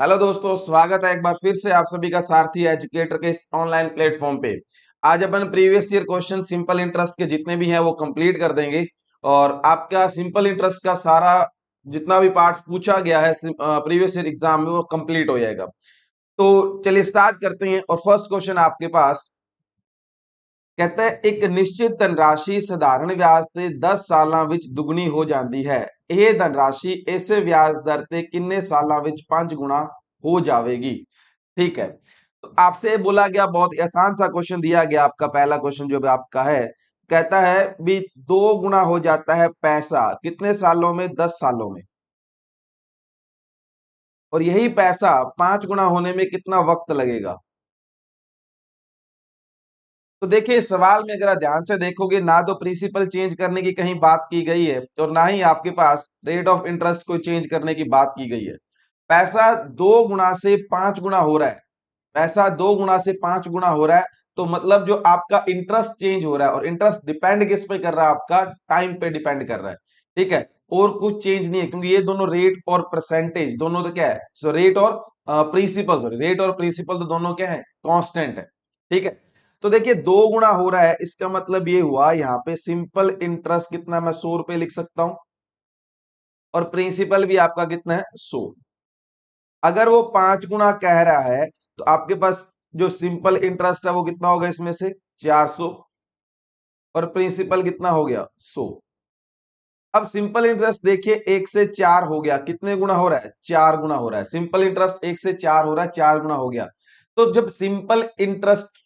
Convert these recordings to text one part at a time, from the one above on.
Hello दोस्तों, स्वागत है एक बार फिर से आप सभी का सारथी एजुकेटर के इस ऑनलाइन प्लेटफॉर्म पे। आज अपन previous year question simple interest के जितने भी हैं वो कंप्लीट कर देंगे और आपका सिंपल इंटरेस्ट का सारा जितना भी पार्ट्स पूछा गया है प्रीवियस ईयर एग्जाम में वो कंप्लीट हो जाएगा। तो चलिए स्टार्ट करते हैं और फर्स्ट क्वेश्चन आपके पास कहता है एक निश्चित धनराशि साधारण ब्याज से 10 ਸਾਲਾਂ ਵਿੱਚ ਦੁੱਗਣੀ ਹੋ ਜਾਂਦੀ ਹੈ। ਇਹ ਧनराशि ਇਸੇ ਵਿਆਜ ਦਰ ਤੇ ਕਿੰਨੇ ਸਾਲਾਂ ਵਿੱਚ 5 गुना हो जाएगी। ठीक है, तो आपसे बोला गया बहुत ही आसान सा क्वेश्चन दिया गया। आपका पहला क्वेश्चन जो भी आपका है कहता है भी 2 गुना हो जाता है पैसा कितने सालों में, 10 सालों में, और यही पैसा 5 गुना होने में कितना वक्त लगेगा। तो देखिए इस सवाल में अगर आप ध्यान से देखोगे ना तो प्रिंसिपल चेंज करने की कहीं बात की गई है और ना ही आपके पास रेट ऑफ इंटरेस्ट को चेंज करने की बात की गई है। पैसा 2 गुना से 5 गुना हो रहा है, पैसा 2 गुना से 5 गुना हो रहा है, तो मतलब जो आपका इंटरेस्ट चेंज हो रहा है, और इंटरेस्ट डिपेंड किस पे कर रहा है, आपका टाइम पे डिपेंड कर रहा है। ठीक है, और कुछ चेंज नहीं है क्योंकि ये दोनों रेट और परसेंटेज दोनों तो क्या है, सो रेट और प्रिंसिपल, सॉरी रेट और प्रिंसिपल तो दोनों क्या है, कांस्टेंट है। ठीक है, तो देखिए 2 गुना हो रहा है, इसका मतलब ये हुआ यहाँ पे सिंपल इंटरेस्ट कितना, मैं 100 रुपए लिख सकता हूं, और प्रिंसिपल भी आपका कितना है, 100। अगर वो 5 गुना कह रहा है तो आपके पास जो सिंपल इंटरेस्ट है वो कितना होगा, इसमें से 400, और प्रिंसिपल कितना हो गया, 100। अब सिंपल इंटरेस्ट देखिए 1 से 4 हो गया, कितने गुना हो रहा है, 4 गुना हो रहा है। सिंपल इंटरेस्ट 1 से 4 हो रहा है, 4 गुना हो गया। तो जब सिंपल इंटरेस्ट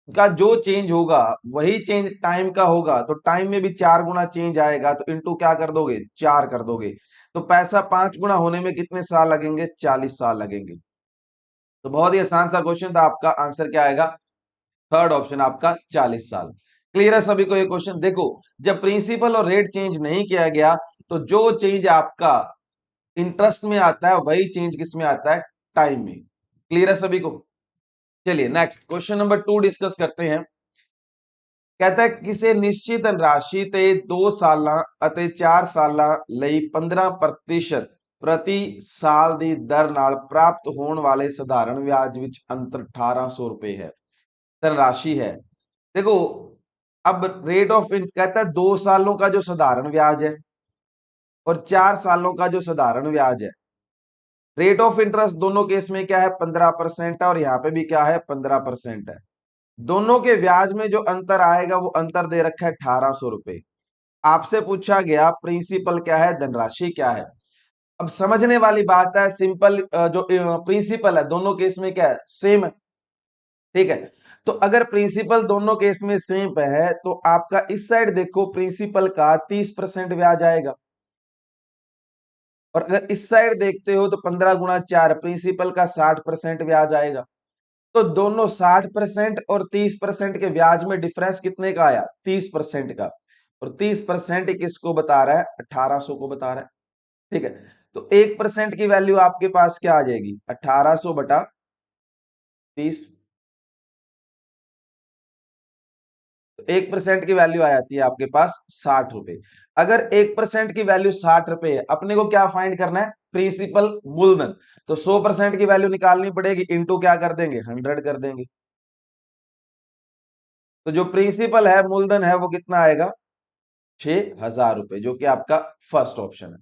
का जो चेंज होगा वही चेंज टाइम का होगा, तो टाइम में भी 4 गुना चेंज आएगा, तो इंटू क्या कर दोगे, 4 कर दोगे। तो पैसा 5 गुना होने में कितने साल लगेंगे, 40 साल लगेंगे। तो बहुत ही आसान सा क्वेश्चन था, आपका आंसर क्या आएगा, थर्ड ऑप्शन आपका 40 साल। क्लियर है सभी को ये क्वेश्चन। देखो जब प्रिंसिपल और रेट चेंज नहीं किया गया तो जो चेंज आपका इंटरेस्ट में आता है वही चेंज किस में आता है, टाइम में। क्लियर है सभी को। चलिए नेक्स्ट क्वेश्चन नंबर 2 डिस्कस करते हैं। कहता है ਕਿਸੇ ਨਿਸ਼ਚਿਤ ਰਾਸ਼ੀ ਤੇ 2 ਸਾਲਾਂ ਅਤੇ 4 ਸਾਲਾਂ ਲਈ 15% ਪ੍ਰਤੀ ਸਾਲ ਦੀ ਦਰ ਨਾਲ ਪ੍ਰਾप्त होने वाले साधारण ब्याज ਵਿੱਚ अंतर 1800 रुपए है, धनराशि है। देखो अब रेट ऑफ कहता है 2 सालों का जो साधारण ब्याज है और 4 सालों का जो साधारण ब्याज है, रेट ऑफ इंटरेस्ट दोनों केस में क्या है, 15% है, और यहाँ पे भी क्या है, 15% है। दोनों के ब्याज में जो अंतर आएगा वो अंतर दे रखा है 1800 रुपए। आपसे पूछा गया प्रिंसिपल क्या है, धनराशि क्या है। अब समझने वाली बात है, सिंपल जो प्रिंसिपल है दोनों केस में क्या है, सेम है। ठीक है, तो अगर प्रिंसिपल दोनों केस में सेम है तो आपका इस साइड देखो प्रिंसिपल का 30% ब्याज आएगा, और अगर इस साइड देखते हो तो 15 गुना 4 प्रिंसिपल का 60% ब्याज आएगा। तो दोनों 60% और 30% के ब्याज में डिफरेंस कितने का आया, 30% का, और 30% किसको बता रहा है, 1800 को बता रहा है। ठीक है, तो 1% की वैल्यू आपके पास क्या आ जाएगी, 1800 बटा 30। तो 1% की वैल्यू आ जाती है आपके पास 60 रुपए। अगर 1% की वैल्यू 60 रुपए है, अपने को क्या फाइंड करना है, प्रिंसिपल मूलधन। तो 100% की वैल्यू निकालनी पड़ेगी, इंटू क्या कर देंगे, 100 कर देंगे। तो जो प्रिंसिपल है मूलधन है वो कितना आएगा, 6000 रुपए, जो कि आपका फर्स्ट ऑप्शन है।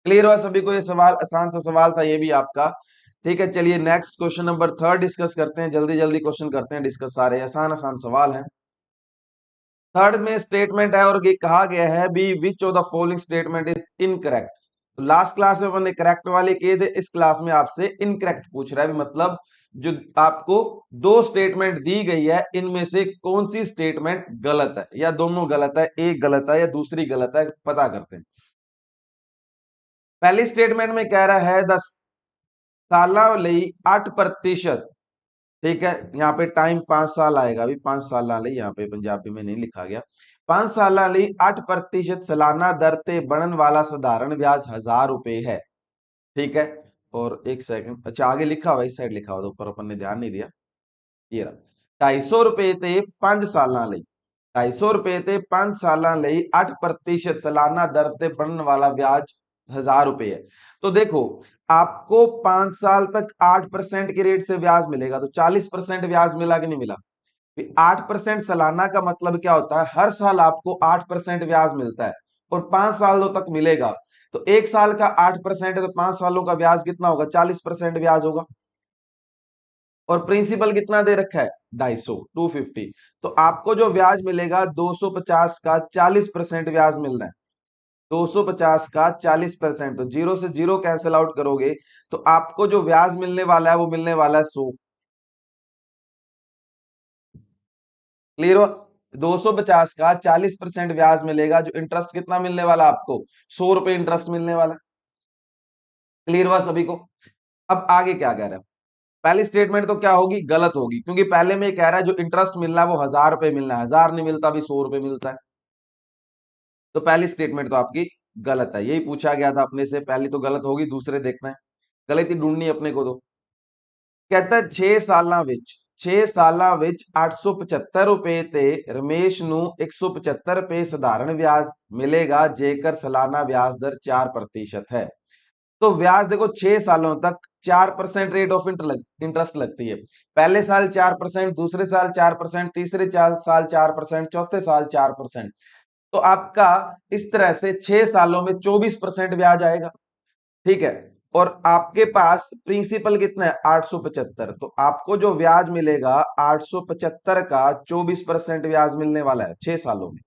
क्लियर हुआ सभी को ये सवाल, आसान सा सवाल था ये भी आपका। ठीक है, चलिए नेक्स्ट क्वेश्चन नंबर 3 डिस्कस करते हैं, जल्दी जल्दी क्वेश्चन करते हैं डिस्कस, सारे आसान आसान सवाल हैं। थर्ड में स्टेटमेंट है और ये कहा गया है B which of the following statement is incorrect. तो लास्ट क्लास में मैंने करेक्ट वाले किए थे, इस क्लास में आपसे इनकरेक्ट पूछ रहा है, मतलब जो आपको दो स्टेटमेंट दी गई है इनमें से कौन सी स्टेटमेंट गलत है, या दोनों गलत है, एक गलत है या दूसरी गलत है, पता करते हैं। पहली स्टेटमेंट में कह रहा है 10 साल 8%। ठीक है, यहाँ पे टाइम 5 साल आएगा, अभी 5 साल यहाँ पे पंजाबी में नहीं लिखा गया। 5 साल 8% सालाना दर ते बनन वाला साधारण ब्याज 1000 रुपए है। ठीक है, और एक सेकंड, अच्छा आगे लिखा हुआ, इस साइड लिखा हुआ, तो ऊपर अपन ने ध्यान नहीं दिया। ये रहा 250 रुपए ते 5 साल 250 रुपए ते 5 साल 8% सालाना दर ते बनन वाला ब्याज 1000 रुपए है। तो देखो आपको 5 साल तक 8% के रेट से ब्याज मिलेगा, तो 40% ब्याज मिला कि नहीं मिला? 8% सालाना का मतलब क्या होता है, हर साल आपको 8% ब्याज मिलता है और 5 सालों तक मिलेगा। तो एक साल का 8% है तो 5 सालों का ब्याज कितना होगा? 40% ब्याज होगा। और प्रिंसिपल कितना दे रखा है? 250। तो आपको जो ब्याज मिलेगा 250 का 40% ब्याज मिल रहा है। 250 का 40%, तो जीरो से जीरो कैंसिल आउट करोगे तो आपको जो ब्याज मिलने वाला है वो मिलने वाला है 100। क्लियर हो? 250 का 40% ब्याज मिलेगा, जो इंटरेस्ट कितना मिलने वाला आपको? 100 रुपए इंटरेस्ट मिलने वाला। क्लियर हुआ सभी को? अब आगे क्या कह रहा है? पहली स्टेटमेंट तो क्या होगी? गलत होगी, क्योंकि पहले में ये कह रहा है जो इंटरेस्ट मिलना है वो 1000 रुपए मिलना है, 1000 नहीं मिलता, अभी 100 रुपए मिलता है। तो पहली स्टेटमेंट तो आपकी गलत है, यही पूछा गया था अपने से, पहली तो गलत होगी, दूसरे देखना है। गलती ढूंढनी है अपने को। तो कहता है 6 ਸਾਲਾਂ ਵਿੱਚ 6 ਸਾਲਾਂ ਵਿੱਚ 875 ਰੁਪਏ ਤੇ ਰਮੇਸ਼ ਨੂੰ 175 ਰੁਪਏ ਸਧਾਰਨ ਵਿਆਜ मिलेगा जेकर सालाना ब्याज दर 4% है। तो ब्याज देखो 6 सालों तक 4% रेट ऑफ इंटरेस्ट लगती है। पहले साल 4%, दूसरे साल 4%, तीसरे साल 4%, चौथे साल 4%। तो आपका इस तरह से 6 सालों में 24% ब्याज आएगा। ठीक है। और आपके पास प्रिंसिपल कितना है? 875। तो आपको जो ब्याज मिलेगा 875 का 24% ब्याज मिलने वाला है 6 सालों में।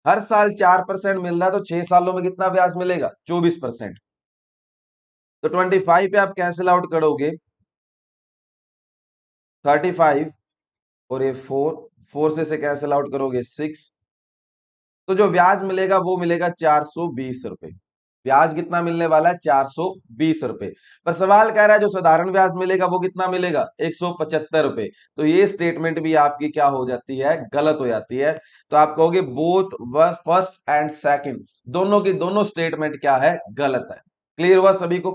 हर साल 4% मिल रहा है, तो 6 सालों में कितना ब्याज मिलेगा? 24%। तो 25 पे आप कैंसिल आउट करोगे 35, और ये 4 से कैंसिल आउट करोगे 6। तो जो ब्याज मिलेगा वो मिलेगा 420 रुपए। ब्याज कितना मिलने वाला है? 420 रुपए। पर सवाल कह रहा है जो साधारण ब्याज मिलेगा वो कितना मिलेगा? 175 रुपए। तो ये स्टेटमेंट भी आपकी क्या हो जाती है? गलत हो जाती है। तो आप कहोगे बोथ फर्स्ट एंड सेकंड, दोनों की दोनों स्टेटमेंट क्या है? गलत है। क्लियर हुआ सभी को?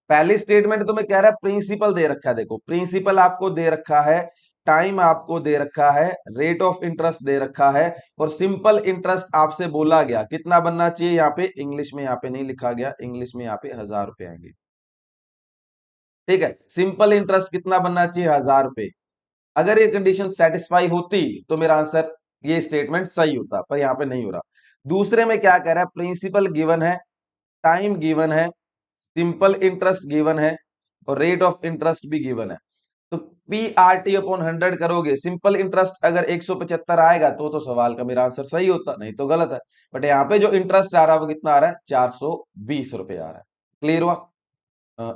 पहली स्टेटमेंट तो मैं कह रहा है प्रिंसिपल दे रखा है, देखो प्रिंसिपल आपको दे रखा है, टाइम आपको दे रखा है, रेट ऑफ इंटरेस्ट दे रखा है, और सिंपल इंटरेस्ट आपसे बोला गया कितना बनना चाहिए। यहाँ पे इंग्लिश में यहाँ पे नहीं लिखा गया, इंग्लिश में यहाँ पे 1000 रुपए आएंगे। ठीक है, सिंपल इंटरेस्ट कितना बनना चाहिए? 1000 रुपए। अगर ये कंडीशन सेटिस्फाई होती तो मेरा आंसर ये स्टेटमेंट सही होता, पर यहाँ पे नहीं हो रहा। दूसरे में क्या कह रहा है? प्रिंसिपल गिवन है, टाइम गिवन है, सिंपल इंटरेस्ट गिवन है, और रेट ऑफ इंटरेस्ट भी गिवन है। तो पी आर टी अपॉन 100 करोगे, सिंपल इंटरेस्ट अगर 175 आएगा तो सवाल का मेरा आंसर सही होता, नहीं तो गलत है। बट यहाँ पे जो इंटरेस्ट आ रहा है वो कितना आ रहा है? 420 रुपए आ रहा है। क्लियर हुआ?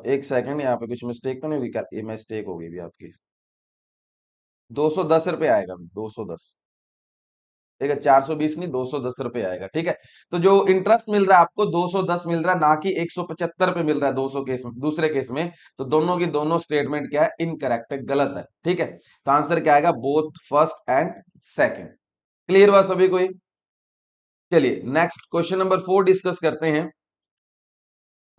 एक सेकंड, यहाँ पे कुछ मिस्टेक तो नहीं हुई क्या? ये मिस्टेक हो गई भी आपकी। 210 रुपए आएगा, 210। ठीक है, 420 नहीं, 210 रुपए आएगा। ठीक है। तो जो इंटरेस्ट मिल रहा है आपको 210 मिल रहा है, ना कि 175 पे मिल रहा है 200 केस में, दूसरे केस में। तो दोनों की दोनों स्टेटमेंट क्या है? इनकरेक्ट है, गलत है। ठीक है। तो आंसर क्या आएगा? Both first and second. Clear हुआ सभी को ये? चलिए नेक्स्ट क्वेश्चन नंबर 4 डिस्कस करते हैं।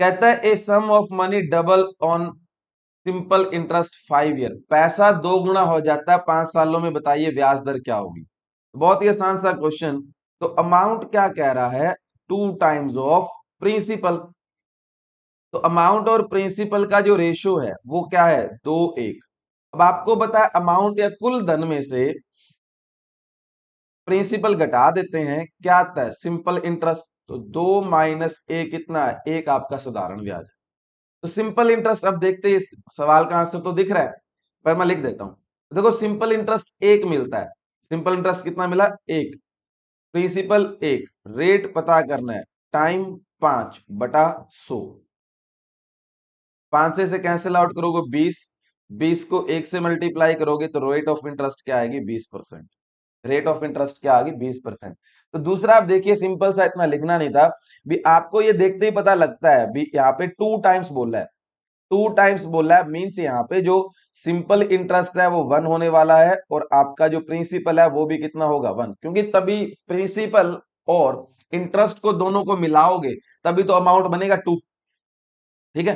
कहता है a sum of money double on simple interest 5 year, पैसा दो गुना हो जाता है 5 सालों में, बताइए ब्याज दर क्या होगी? बहुत ही आसान सा क्वेश्चन। तो अमाउंट क्या कह रहा है? 2 टाइम्स ऑफ प्रिंसिपल। तो अमाउंट और प्रिंसिपल का जो रेशियो है वो क्या है? 2:1। अब आपको बताया अमाउंट या कुल धन में से प्रिंसिपल घटा देते हैं, क्या आता है? Simple interest. तो 2 - 1 कितना है? 1 आपका साधारण ब्याज है। तो सिंपल इंटरेस्ट, अब देखते हैं, इस सवाल का आंसर तो दिख रहा है, पर मैं लिख देता हूं। देखो सिंपल इंटरेस्ट 1 मिलता है। सिंपल इंटरेस्ट कितना मिला? 1। प्रिंसिपल 1। रेट पता करना है, टाइम 5/100। 5 से कैंसिल आउट करोगे 20। 20 को 1 से मल्टीप्लाई करोगे तो रेट ऑफ इंटरेस्ट क्या आएगी? 20%। रेट ऑफ इंटरेस्ट क्या आ गई? 20%। तो दूसरा आप देखिए, सिंपल सा, इतना लिखना नहीं था भी, आपको ये देखते ही पता लगता है भी, यहाँ पे 2 टाइम्स बोला है। 2 टाइम्स बोला है मीन्स यहाँ पे जो सिंपल इंटरेस्ट है वो 1 होने वाला है, और आपका जो प्रिंसिपल है वो भी कितना होगा? 1, क्योंकि तभी प्रिंसिपल और इंटरेस्ट को दोनों को मिलाओगे तभी तो अमाउंट बनेगा 2। ठीक है।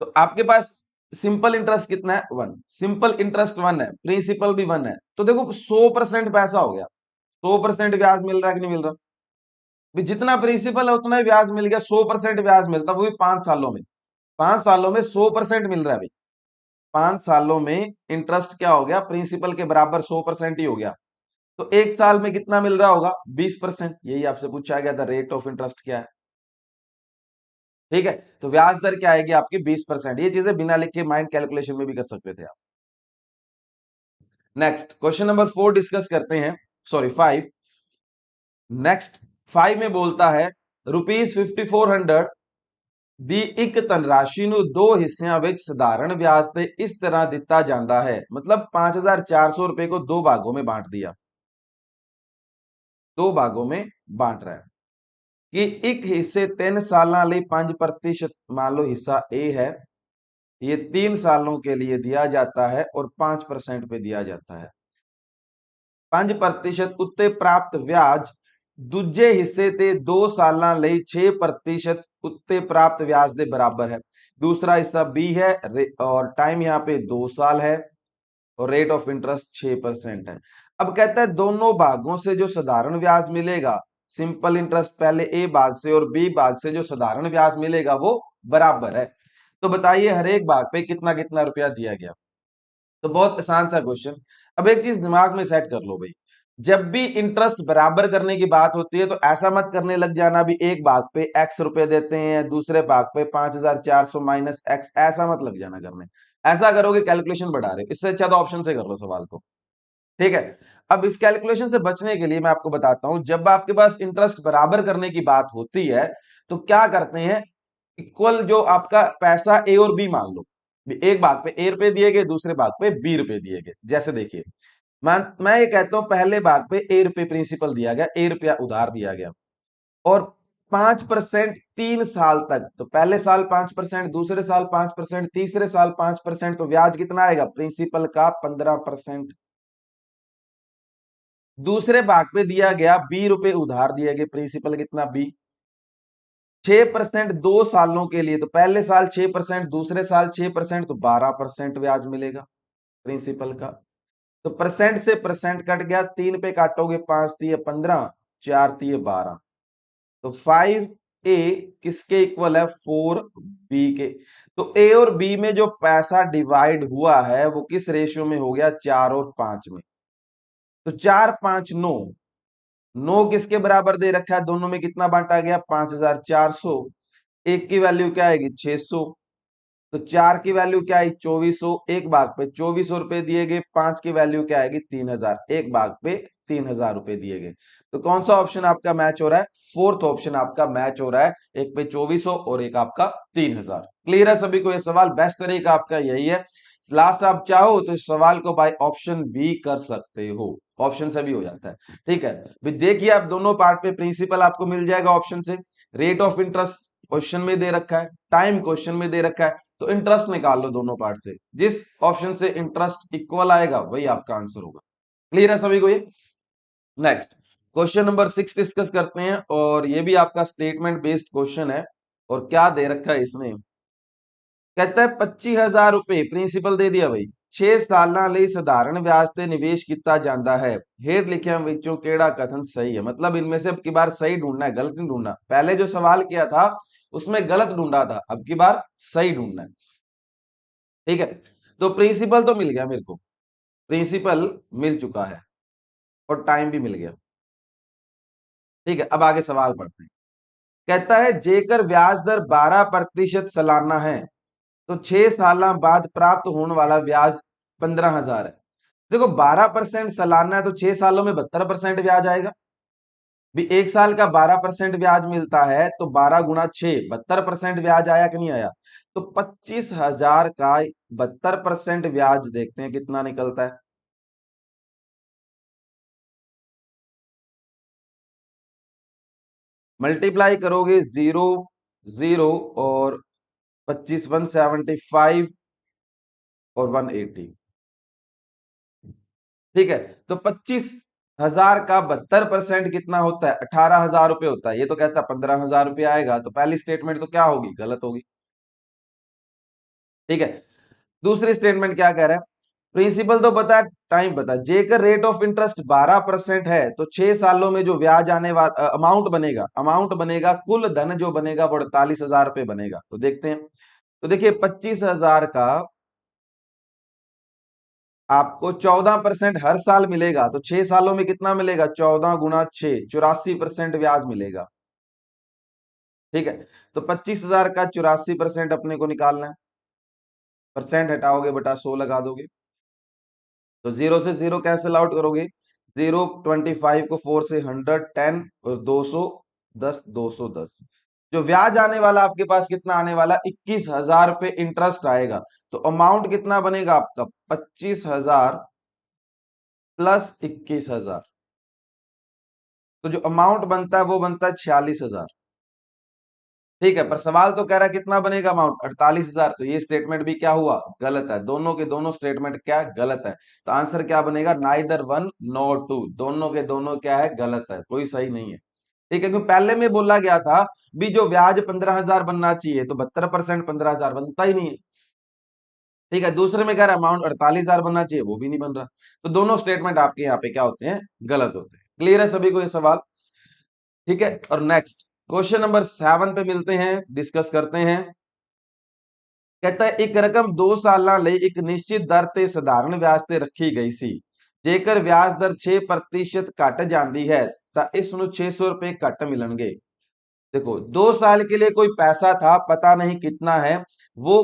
तो आपके पास सिंपल इंटरेस्ट कितना है? 1। सिंपल इंटरेस्ट 1 है, प्रिंसिपल भी 1 है, तो देखो 100% पैसा हो गया। 100% ब्याज मिल रहा है कि नहीं मिल रहा? जितना प्रिंसिपल है उतना ही ब्याज मिल गया, 100% ब्याज मिलता, वो भी 5 सालों में। 5 सालों में 100% मिल रहा है भाई। 5 सालों में इंटरेस्ट क्या हो गया, प्रिंसिपल के बराबर 100% ही हो गया। तो एक साल में कितना मिल रहा होगा, 20%। यही आपसे पूछा गया था, रेट ऑफ इंटरेस्ट क्या है। ठीक है, तो ब्याज दर क्या आएगी आपकी, 20%। ये चीजें बिना लिखे माइंड कैलकुलेशन में भी कर सकते थे आप। नेक्स्ट क्वेश्चन नंबर 4 डिस्कस करते हैं, सॉरी 5। नेक्स्ट 5 में बोलता है ₹5400 ਦੀ ਇੱਕ ਧਨਰਾਸ਼ੀ ਨੂੰ ਦੋ ਹਿੱਸਿਆਂ ਵਿੱਚ ਸਧਾਰਨ ब्याज ਤੇ इस तरह ਦਿੱਤਾ ਜਾਂਦਾ है। मतलब 5400 रुपए को दो भागों में बांट दिया, दो भागों में बांट रहा है कि एक हिस्से 3 सालों ਲਈ 5% मान लो हिस्सा ए है, ये 3 सालों के लिए दिया जाता है और 5% पे दिया जाता है। 5% उत्ते प्राप्त ब्याज दूजे हिस्से ते 2 सालों ਲਈ 6% उत्ते प्राप्त ब्याज के बराबर है। दूसरा हिस्सा बी है और टाइम यहाँ पे 2 साल है और रेट ऑफ इंटरेस्ट 6% है। अब कहता है दोनों भागों से जो साधारण ब्याज मिलेगा, सिंपल इंटरेस्ट पहले ए भाग से और बी भाग से जो साधारण ब्याज मिलेगा वो बराबर है। तो बताइए हर एक भाग पे कितना कितना रुपया दिया गया। तो बहुत आसान सा क्वेश्चन। अब एक चीज दिमाग में सेट कर लो भाई, जब भी इंटरेस्ट बराबर करने की बात होती है तो ऐसा मत करने लग जाना भी एक भाग पे एक्स रुपए देते हैं, दूसरे भाग पे 5400 माइनस एक्स, ऐसा मत लग जाना करने। ऐसा करोगे कैलकुलेशन बढ़ा रहे हो, इससे अच्छा तो ऑप्शन से कर लो सवाल को। ठीक है, अब इस कैलकुलेशन से बचने के लिए मैं आपको बताता हूं, जब आपके पास इंटरेस्ट बराबर करने की बात होती है तो क्या करते हैं, इक्वल जो आपका पैसा ए और बी मान लो, एक भाग पे ए रुपए दिए गए, दूसरे भाग पे बी रुपए दिए गए। जैसे देखिए मैं ये कहता हूं पहले भाग पे ए रुपए प्रिंसिपल दिया गया, ए रुपया उधार दिया गया और 5% 3 साल तक। तो पहले साल 5%, दूसरे साल 5%, तीसरे साल 5%, तो ब्याज कितना आएगा प्रिंसिपल का 15%। दूसरे भाग पे दिया गया बी रुपए उधार दिए गए, प्रिंसिपल कितना बी 6% 2 सालों के लिए। तो पहले साल 6%, दूसरे साल 6%, तो 12% ब्याज मिलेगा प्रिंसिपल का। तो परसेंट से परसेंट कट गया, 3 पे काटोगे 5 तिये 15, 4 तिये 12। तो 5A किसके इक्वल है, 4B के। तो ए और बी में जो पैसा डिवाइड हुआ है वो किस रेशियो में हो गया, 4 और 5 में। तो 4 5 9, 9 किसके बराबर दे रखा है, दोनों में कितना बांटा गया 5400। एक की वैल्यू क्या आएगी 600, तो 4 की वैल्यू क्या आई 2400, एक भाग पे 2400 रुपए दिए गए, 5 की वैल्यू क्या आएगी 3000, एक भाग पे 3000 रुपए दिए गए। तो कौन सा ऑप्शन आपका मैच हो रहा है, फोर्थ ऑप्शन आपका मैच हो रहा है, एक पे 2400 और एक आपका 3000। क्लियर है सभी को ये सवाल, बेस्ट तरीका आपका यही है। लास्ट आप चाहो तो इस सवाल को बाय ऑप्शन भी कर सकते हो, ऑप्शन से भी हो जाता है। ठीक है, देखिए आप दोनों पार्ट पे प्रिंसिपल आपको मिल जाएगा ऑप्शन से, रेट ऑफ इंटरेस्ट क्वेश्चन में दे रखा है, टाइम क्वेश्चन में दे रखा है, तो इंटरेस्ट निकाल लो दोनों पार्ट से, जिस ऑप्शन से इंटरेस्ट इक्वल आएगा वही आपका आंसर होगा। क्लियर है सभी को ये। नेक्स्ट क्वेश्चन नंबर 6 डिस्कस करते हैं और ये भी आपका स्टेटमेंट बेस्ड क्वेश्चन है। और क्या दे रखा है इसमें, कहता है 25,000 रुपए प्रिंसिपल दे दिया भाई, 6 ਸਾਲਾਂ ਲਈ ਸਧਾਰਨ ਵਿਆਜ ਤੇ ਨਿਵੇਸ਼ ਕੀਤਾ ਜਾਂਦਾ है। हेठ लिखिया ਵਿੱਚੋਂ ਕਿਹੜਾ कथन सही है, मतलब इनमें से अब की बार सही ढूंढना है, गलत नहीं ढूंढना। पहले जो सवाल किया था उसमें गलत ढूंढा था, अब की बार सही ढूंढना है। ठीक है, तो प्रिंसिपल तो मिल गया मेरे को, प्रिंसिपल मिल चुका है और टाइम भी मिल गया। ठीक है, अब आगे सवाल पढ़ते हैं। कहता है जेकर ब्याज दर 12% सालाना है तो 6 साल बाद प्राप्त होने वाला ब्याज 15,000 है। देखो 12% सालाना है तो 6 सालों में 72% ब्याज आएगा। भी एक साल का 12% ब्याज मिलता है तो 12 गुणा 6 72% ब्याज आया कि नहीं आया। तो 25,000 का 72% ब्याज देखते हैं कितना निकलता है। मल्टीप्लाई करोगे 0 0 और 25 175 और 180। ठीक है, तो 25,000 का 72% कितना होता है, 18,000 रुपए होता है। ये तो कहता है 15,000 रुपये आएगा, तो पहली स्टेटमेंट तो क्या होगी, गलत होगी। ठीक है, दूसरी स्टेटमेंट क्या कह रहा है, प्रिंसिपल तो पता है, टाइम पता है। जेकर रेट ऑफ इंटरेस्ट 12% है तो 6 सालों में जो ब्याज आने वाला अमाउंट बनेगा कुल धन जो बनेगा वो 48,000 रुपये बनेगा। तो देखते हैं। तो देखिए 25,000 का आपको 14% हर साल मिलेगा, तो 6 सालों में कितना मिलेगा? 14 गुना 6, 84% ब्याज मिलेगा। ठीक है, तो 25,000 का 84% अपने को निकालना है। परसेंट हटाओगे बटा 100 लगा दोगे, तो 0 से 0 कैंसिल आउट करोगे। 0, 25 को 4 से 100, 10 और 210, 210। जो ब्याज आने वाला आपके पास कितना आने वाला? 21,000 रुपये इंटरेस्ट आएगा। तो अमाउंट कितना बनेगा आपका? 25,000 प्लस 21,000। तो जो अमाउंट बनता है वो बनता है 46,000। ठीक है, पर सवाल तो कह रहा है कितना बनेगा अमाउंट? 48,000। तो ये स्टेटमेंट भी क्या हुआ? गलत है। दोनों के दोनों स्टेटमेंट क्या है? गलत है। तो आंसर क्या बनेगा? Neither one nor two. दोनों के दोनों क्या है? गलत है, कोई सही नहीं है। ठीक है, क्योंकि पहले में बोला गया था भी जो ब्याज 15,000 बनना चाहिए, तो 72% 15,000 बनता ही नहीं है। ठीक है, दूसरे में कह रहा अमाउंट 48,000 बनना चाहिए, वो भी नहीं बन रहा। तो दोनों स्टेटमेंट आपके यहाँ पे क्या होते हैं? गलत होते हैं। क्लियर है सभी को ये सवाल? ठीक है, और नेक्स्ट क्वेश्चन नंबर 7 पे मिलते हैं, डिस्कस करते हैं। कहता है एक रकम 2 ਸਾਲਾਂ ਲਈ ਇੱਕ ਨਿਸ਼ਚਿਤ ਦਰ ਤੇ ਸਧਾਰਨ ਵਿਆਜ ਤੇ ਰੱਖੀ ਗਈ ਸੀ। ਜੇਕਰ ਵਿਆਜ ਦਰ 6% ਘਟ ਜਾਂਦੀ है ਤਾਂ ਇਸ ਨੂੰ 600 रुपए ਘਟ मिलणगे। देखो 2 साल के लिए कोई पैसा था, पता नहीं कितना है, वो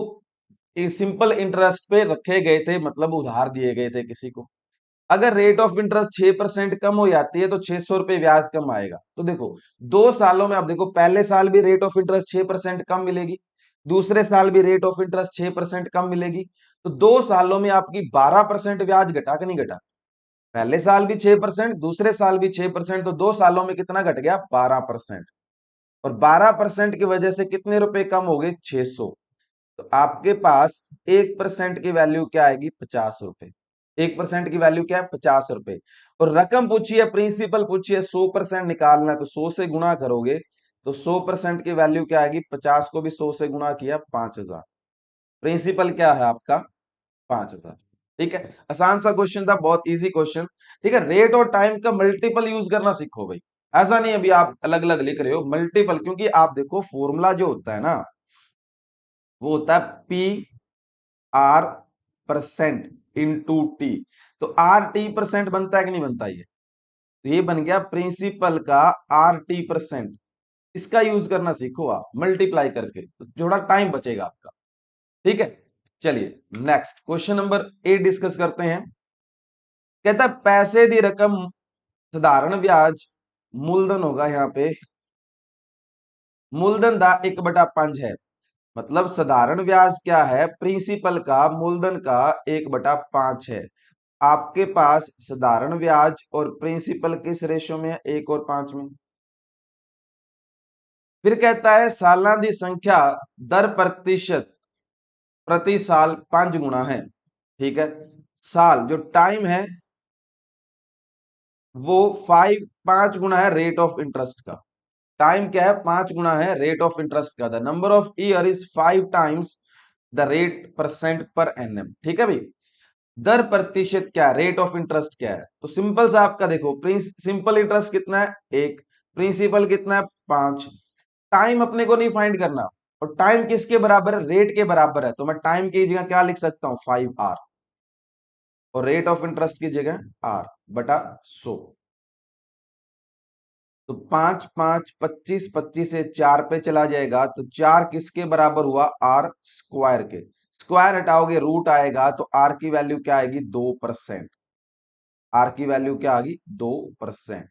सिंपल इंटरेस्ट पे रखे गए थे, मतलब उधार दिए गए थे किसी को। अगर रेट ऑफ इंटरेस्ट 6% कम हो जाती है तो 600 रुपए ब्याज कम आएगा। तो देखो 2 सालों में आप देखो, पहले साल भी रेट ऑफ इंटरेस्ट 6% कम मिलेगी, दूसरे साल भी रेट ऑफ इंटरेस्ट 6% कम मिलेगी। तो 2 सालों में आपकी 12% ब्याज घटा कि नहीं घटा? पहले साल भी 6%, दूसरे साल भी 6%, तो 2 सालों में कितना घट गया? 12%। और 12% की वजह से कितने रुपए कम हो गए? 600। तो आपके पास 1% की वैल्यू क्या आएगी? 50 रुपए। 1% की वैल्यू क्या है? 50 रुपए। और रकम पूछी है, प्रिंसिपल पूछी है, 100% निकालना है, तो 100 से गुणा करोगे तो 100% की वैल्यू क्या आएगी? 50 को भी 100 से गुणा किया, 5,000। प्रिंसिपल क्या है आपका? 5,000। ठीक है, आसान सा क्वेश्चन था, बहुत इजी क्वेश्चन। ठीक है, रेट और टाइम का मल्टीपल यूज करना सीखो भाई। ऐसा नहीं अभी आप अलग अलग लिख रहे हो, मल्टीपल। क्योंकि आप देखो फॉर्मूला जो होता है ना, वो होता है P R percent into T. तो आर टी परसेंट बनता है कि नहीं बनता? ये तो ये बन गया प्रिंसिपल का आर टी परसेंट। इसका यूज करना सीखो आप, मल्टीप्लाई करके, तो थोड़ा टाइम बचेगा आपका। ठीक है, चलिए नेक्स्ट क्वेश्चन नंबर 8 डिस्कस करते हैं। कहता है पैसे दी रकम साधारण ब्याज मूलधन होगा यहाँ पे, मूलधन दा 1/5 है। मतलब साधारण ब्याज क्या है? प्रिंसिपल का मूलधन का 1/5 है। आपके पास साधारण ब्याज और प्रिंसिपल किस रेशो में है? 1 और 5 में। फिर कहता है सालां दी संख्या दर प्रतिशत प्रति साल 5 गुना है। ठीक है, साल जो टाइम है वो 5 गुना है रेट ऑफ इंटरेस्ट का। टाइम क्या है? 5 गुना है रेट ऑफ इंटरेस्ट का। The number of year is 5 times the rate percent पर एनएम। ठीक है भाई, दर प्रतिशत क्या है? रेट ऑफ इंटरेस्ट क्या है? तो सिंपल सा आपका देखो, सिंपल इंटरेस्ट कितना है? 1। प्रिंसिपल कितना है? 5। टाइम अपने को नहीं फाइंड करना, और टाइम किसके बराबर है? रेट के बराबर है। तो मैं टाइम की जगह क्या लिख सकता हूं? 5R। और रेट ऑफ इंटरेस्ट की जगह R/100। तो 5 5 25, 25 से 4 पे चला जाएगा, तो 4 किसके बराबर हुआ? आर स्क्वायर के। स्क्वायर हटाओगे रूट आएगा, तो आर की वैल्यू क्या आएगी? 2%। आर की वैल्यू क्या आ गई? 2%।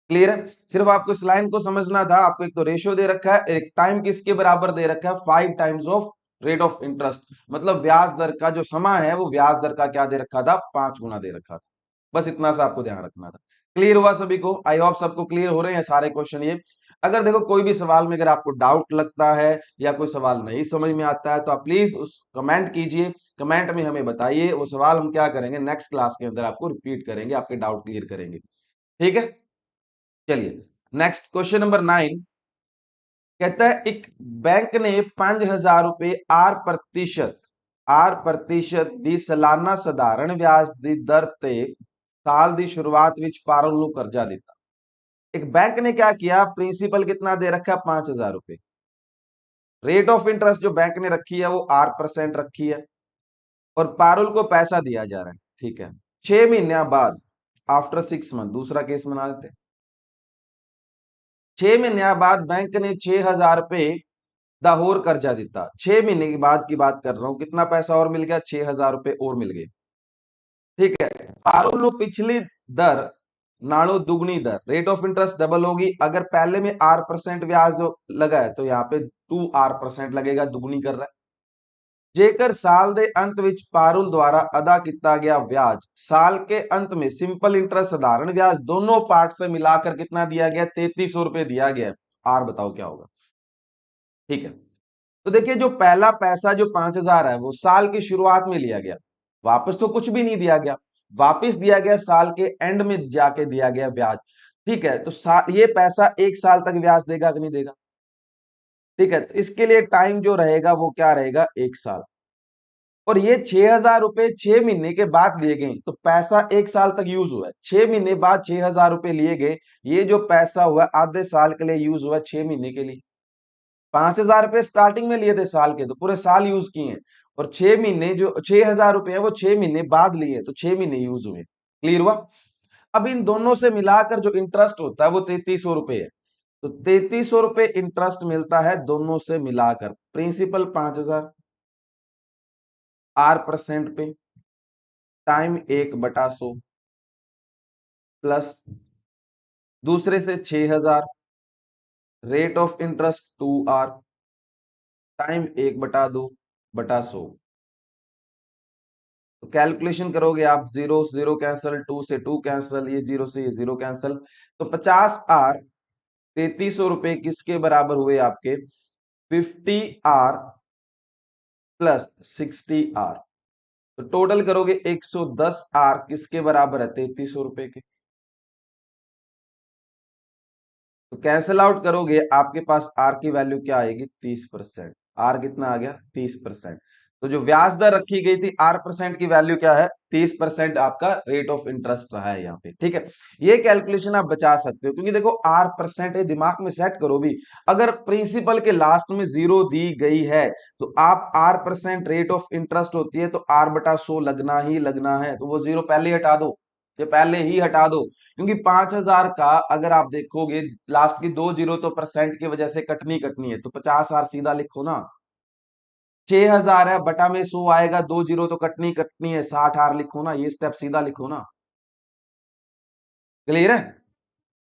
क्लियर है? सिर्फ आपको इस लाइन को समझना था। आपको एक तो रेशियो दे रखा है, एक टाइम किसके बराबर दे रखा है? 5 times of rate of interest. मतलब ब्याज दर का जो समय है वो ब्याज दर का क्या दे रखा था? 5 गुना दे रखा था। बस इतना सा आपको ध्यान रखना था। क्लियर हुआ सभी को? आई होप सबको क्लियर हो रहे हैं सारे क्वेश्चन ये। अगर देखो कोई भी सवाल में अगर आपको डाउट लगता है या कोई सवाल नहीं समझ में आता है, तो आप प्लीज उस कमेंट कीजिए, कमेंट में हमें बताइए। वो सवाल हम क्या करेंगे, नेक्स्ट क्लास के अंदर आपको रिपीट करेंगे, आपके डाउट क्लियर करेंगे। ठीक है, चलिए नेक्स्ट क्वेश्चन नंबर 9। कहता है एक बैंक ने 5,000 रुपए आर प्रतिशत 8% ਦੀ ਸਾਲਾਨਾ ਸਧਾਰਨ ਵਿਆਜ ਦੀ ਦਰ ਤੇ साल ਦੀ शुरुआत ਵਿੱਚ पारुल ਨੂੰ कर्जा ਦਿੱਤਾ। एक बैंक ने क्या किया, प्रिंसिपल कितना दे रखा है, 5,000 रुपए। रेट ऑफ इंटरेस्ट जो बैंक ने रखी है वो 8% रखी है और पारुल को पैसा दिया जा रहा है, ठीक है। 6 महीने बाद, आफ्टर 6 मंथ, दूसरा केस बना लेते हैं। 6 महीने बाद बैंक ने 6,000 रुपए दा होर कर्जा दिता। 6 महीने के बाद की बात कर रहा हूं, कितना पैसा और मिल गया, 6,000 रुपए और मिल गए, ठीक है। पारुल ਨੂੰ पिछली दर नालो दुगनी दर, रेट ऑफ इंटरेस्ट डबल होगी। अगर पहले में R% ब्याज जो लगा है तो यहाँ पे 2R% लगेगा, दुगनी कर रहा है। जेकर साल दे अंत विच पारुल द्वारा अदा किया गया ब्याज साल के अंत में सिंपल इंटरेस्ट साधारण ब्याज दोनों पार्ट से मिलाकर कितना दिया गया, 3300 रुपए दिया गया। आर बताओ क्या होगा, ठीक है। तो देखिए जो पहला पैसा जो 5,000 है वो साल की शुरुआत में लिया गया, वापस तो कुछ भी नहीं दिया गया, वापस दिया गया साल के एंड में जाके दिया गया ब्याज, ठीक है। तो ये पैसा 1 साल तक ब्याज देगा कि नहीं देगा, ठीक है। तो इसके लिए टाइम जो रहेगा वो क्या रहेगा, 1 साल। और ये 6,000 रुपए 6 महीने के बाद लिए गए, तो पैसा 1 साल तक यूज हुआ है। 6 महीने बाद 6,000 रुपए लिए गए, ये जो पैसा हुआ आधे साल के लिए यूज हुआ, 6 महीने के लिए। 5,000 रुपए स्टार्टिंग में लिए थे साल के, तो पूरे साल यूज किए हैं। और 6 महीने जो 6,000 रुपए है वो 6 महीने बाद लिए, तो 6 महीने यूज हुए। क्लियर हुआ। अब इन दोनों से मिलाकर जो इंटरेस्ट होता है वो 3300 रुपए है। तो 3300 रुपए इंटरेस्ट मिलता है दोनों से मिलाकर। प्रिंसिपल 5,000 R% पे टाइम 1/100 प्लस दूसरे से 6,000 rate of interest 2R time 1/2/100। तो कैलकुलेशन करोगे आप, 0 0 कैंसल, 2 से 2 कैंसल, ये 0 से ये 0 कैंसल, तो 50R 3300 रुपए किसके बराबर हुए आपके, 50R प्लस 60R। तो टोटल करोगे 110R किसके बराबर है, 3300 रुपए के। तो कैंसल आउट करोगे आपके पास आर की वैल्यू क्या आएगी, 30%। आर कितना आ गया, 30%। तो जो ब्याज दर रखी गई थी R% की वैल्यू क्या है, 30% आपका रेट ऑफ इंटरेस्ट रहा है यहाँ पे, ठीक है। ये कैलकुलेशन आप बचा सकते हो, क्योंकि देखो R% दिमाग में सेट करो भी, अगर प्रिंसिपल के लास्ट में 0 दी गई है तो आप R% रेट ऑफ इंटरेस्ट होती है तो R/100 लगना ही लगना है, तो वो 0 पहले ही हटा दो, ये पहले ही हटा दो। क्योंकि 5,000 का अगर आप देखोगे लास्ट की 2 जीरो तो परसेंट की वजह से कटनी कटनी है, तो 50R सीधा लिखो ना। 6,000 है, बटा में 100 आएगा, 2 जीरो तो कटनी कटनी है, 60R लिखो ना, ये स्टेप सीधा लिखो ना। क्लियर है,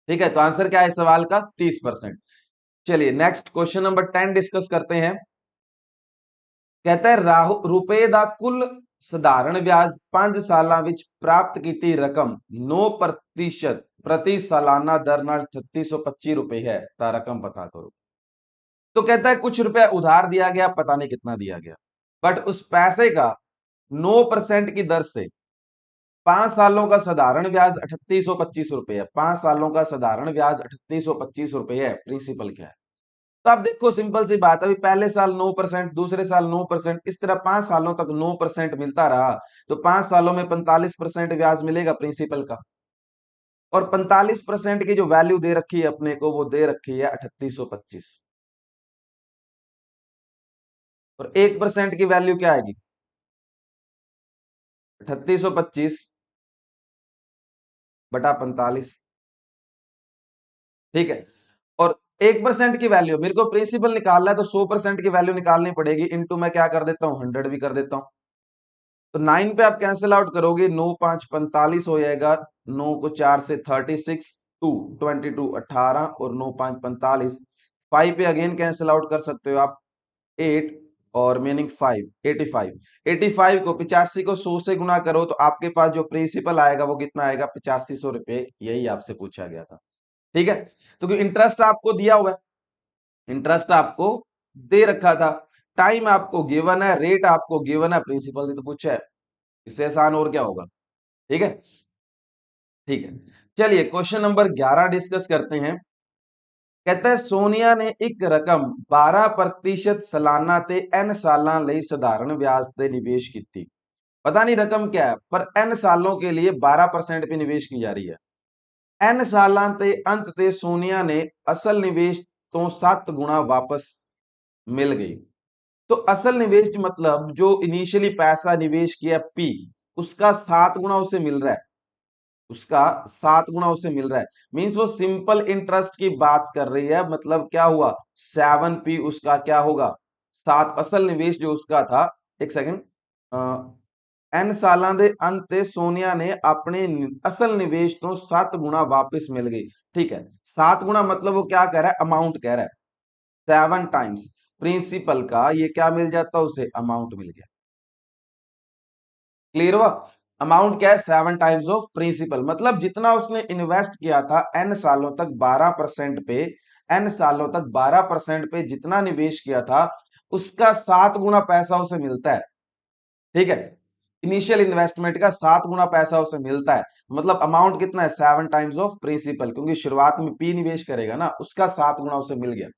ठीक है। तो आंसर क्या है सवाल का, 30%। चलिए नेक्स्ट क्वेश्चन नंबर 10 डिस्कस करते हैं। कहता है रुपए ਦਾ ਕੁੱਲ ਸਧਾਰਨ ਵਿਆਜ 5 ਸਾਲਾਂ ਵਿੱਚ ਪ੍ਰਾਪਤ ਕੀਤੀ ਰਕਮ 9% प्रति सालाना दर नाल 3625 रुपए है, ता रकम पता करो। तो कहता है कुछ रुपया उधार दिया गया, पता नहीं कितना दिया गया, बट उस पैसे का 9% की दर से 5 सालों का साधारण ब्याज 3825 रुपए है। 5 सालों का साधारण ब्याज 3825 रुपए है। प्रिंसिपल क्या है, तो आप देखो सिंपल सी बात है, अभी पहले साल 9%, दूसरे साल 9%, इस तरह 5 सालों तक 9% मिलता रहा, तो 5 सालों में 45% ब्याज मिलेगा प्रिंसिपल का। और 45% की जो वैल्यू दे रखी है अपने को, वो दे रखी है 3825। और 1% की वैल्यू क्या आएगी, 3825 बटा 45, ठीक है। और 1% की वैल्यू मेरे को प्रिंसिपल निकालना है, तो 100% की वैल्यू निकालनी पड़ेगी, इनटू मैं क्या कर देता हूं, 100 भी कर देता हूं। तो 9 पे आप कैंसिल आउट करोगे, 9 5 45 हो जाएगा, 9 को 4 से 36, 2 22 18 और 9 5 45। 5 पे अगेन कैंसिल आउट कर सकते हो आप, 8 और मीनिंग 5 85। 85 को 85 को 100 से गुना करो तो आपके पास जो प्रिंसिपल आएगा वो कितना आएगा, 8500 रुपए। यही आपसे पूछा गया था, ठीक है। तो इंटरेस्ट आपको दिया हुआ है, इंटरेस्ट आपको दे रखा था, टाइम आपको गिवन है, रेट आपको गिवन है, प्रिंसिपल ने तो पूछा है, इससे आसान और क्या होगा, ठीक है। ठीक है, चलिए क्वेश्चन नंबर 11 डिस्कस करते हैं। कहता है सोनिया ने एक रकम 12% सालाना ते n सालां ਲਈ ਸਧਾਰਨ ਵਿਆਜ ਤੇ ਨਿਵੇਸ਼ ਕੀਤੀ। पता नहीं रकम क्या है पर n सालों के लिए 12% पे निवेश की जा रही है। n सालां ते अंत ते सोनिया ने असल निवेश तो 7 गुना वापस मिल गई। तो असल निवेश मतलब जो इनिशियली पैसा निवेश किया पी, उसका 7 गुना उसे मिल रहा है, उसका 7 गुना उसे मिल रहा है। मींस वो सिंपल इंटरेस्ट की बात कर रही है, मतलब क्या हुआ 7p उसका क्या होगा 7 असल निवेश जो उसका था। एक सेकंड, एन सालां ਦੇ अंत ਤੇ सोनिया ने अपने असल निवेश तो 7 गुना वापस मिल गई। ठीक है, 7 गुना मतलब वो क्या कह रहा है, अमाउंट कह रहा है। 7 टाइम्स प्रिंसिपल का ये क्या मिल जाता, उसे अमाउंट मिल गया। क्लियर हुआ? अमाउंट क्या है, 7 टाइम्स ऑफ प्रिंसिपल, मतलब जितना उसने इन्वेस्ट किया था एन सालों तक 12% पे, एन सालों तक 12% पे जितना निवेश किया था उसका 7 गुना पैसा उसे मिलता है। ठीक है, इनिशियल इन्वेस्टमेंट का 7 गुना पैसा उसे मिलता है, मतलब अमाउंट कितना है 7 टाइम्स ऑफ प्रिंसिपल, क्योंकि शुरुआत में पी निवेश करेगा ना, उसका 7 गुना उसे मिल गया।